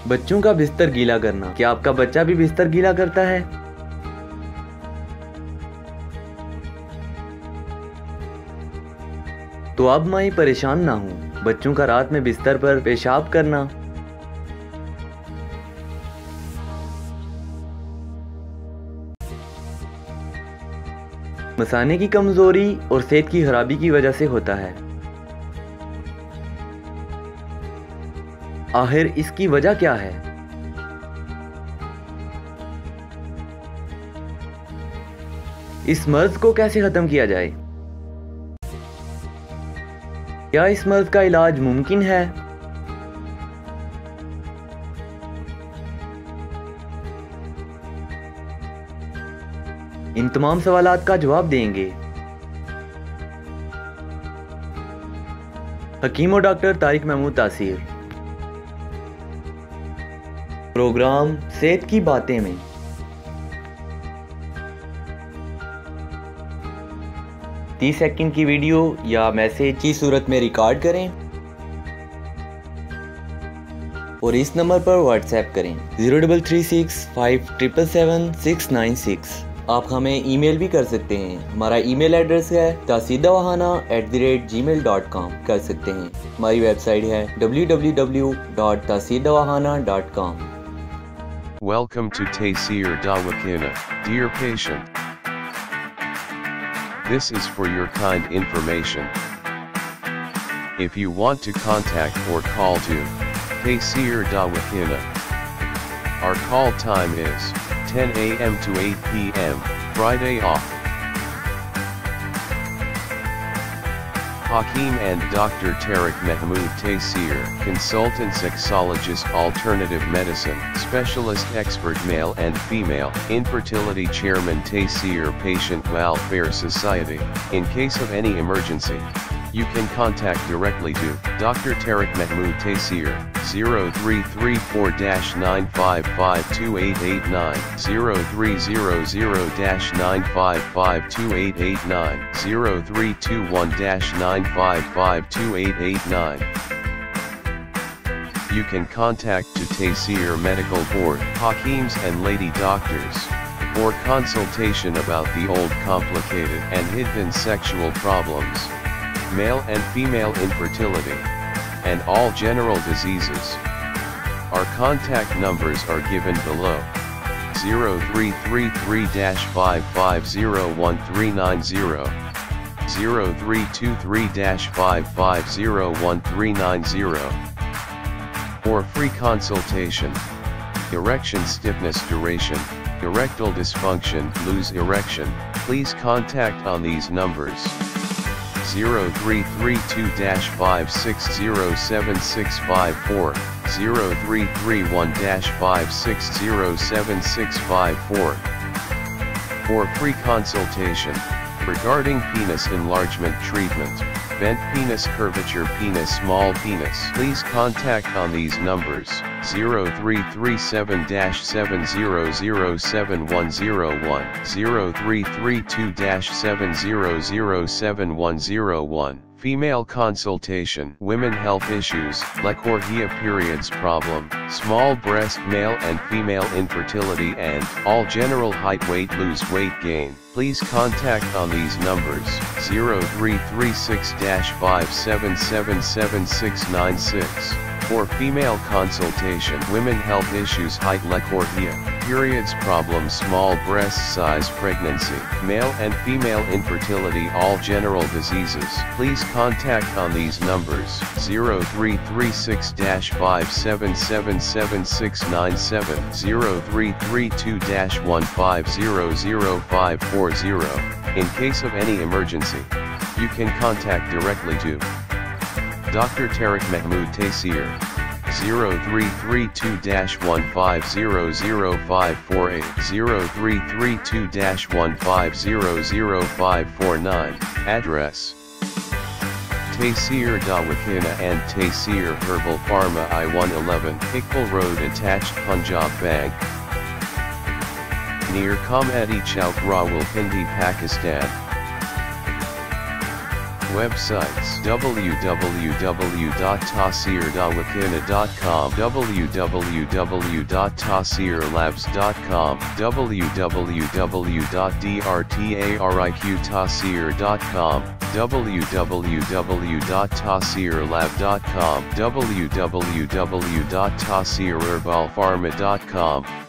बच्चों का बिस्तर गीला करना। क्या आपका बच्चा भी बिस्तर गीला करता है? तो अब माई परेशान ना हो। बच्चों का रात में बिस्तर पर पेशाब करना मसाने की कमजोरी और सेहत की खराबी की वजह से होता है। आखिर इसकी वजह क्या है? इस मर्ज को कैसे खत्म किया जाए? क्या इस मर्ज का इलाज मुमकिन है? इन तमाम सवालात का जवाब देंगे हकीम और डॉक्टर तारिक महमूद तासीर। प्रोग्राम सेहत की बातें में 30 सेकंड की वीडियो या मैसेज की सूरत में रिकॉर्ड करें और इस नंबर पर व्हाट्सएप करें 0336577696। आप हमें ईमेल भी कर सकते हैं। हमारा ईमेल एड्रेस है taseerdawkhana@gmail.com कर सकते हैं। हमारी वेबसाइट है www.taseerdawkhana.com। Welcome to Taseer DawaKhana, dear patient. This is for your kind information. If you want to contact or call to Taseer DawaKhana, our call time is 10 a.m. to 8 p.m., Friday off. Hakeem and Dr. Tariq Mahmood Taseer, consultant sexologist, alternative medicine, specialist expert, male and female, infertility, chairman Taseer Patient Welfare Society. In case of any emergency, you can contact directly to Dr. Tariq Mahmood Taseer, 0334-9552889, 0300-9552889, 0321-9552889. You can contact to Taseer Medical Board, Hakeems and Lady Doctors, for consultation about the old, complicated and hidden sexual problems, male and female infertility, and all general diseases. Our contact numbers are given below: 0333-5501390, 0323-5501390. For free consultation, erection stiffness, duration, erectile dysfunction, lose erection, please contact on these numbers: 0332-5607654, 0331-5607654. For free consultation regarding penis enlargement treatment, bent penis, curvature penis, small penis, please contact on these numbers: 0337-7007101, 0332-7007101. Female consultation, women health issues, lechorrhea, periods problem, small breast, male and female infertility, and all general height, weight, lose weight, gain. Please contact on these numbers: 0336-5777696. For female consultation, women health issues, height, lechorrhea, periods problem, small breast size, pregnancy, male and female infertility, all general diseases, please contact on these numbers: 0336-5777697, 0332-1500540. In case of any emergency, you can contact directly to Dr. Tariq Mahmood Taseer, 0332-1500548, 0332-1500549. Address: Taseer DawaKhana and Taseer Herbal Pharma, I-111, Iqbal Road, attached, Punjab Bank, near Comedy Chowk, Rawalpindi, Pakistan. Websites www.taseerdawakhana.com, www.taseerlabs.com, www.drtariqtaseer.com, www.taseerlab.com, www.taseerherbalpharma.com.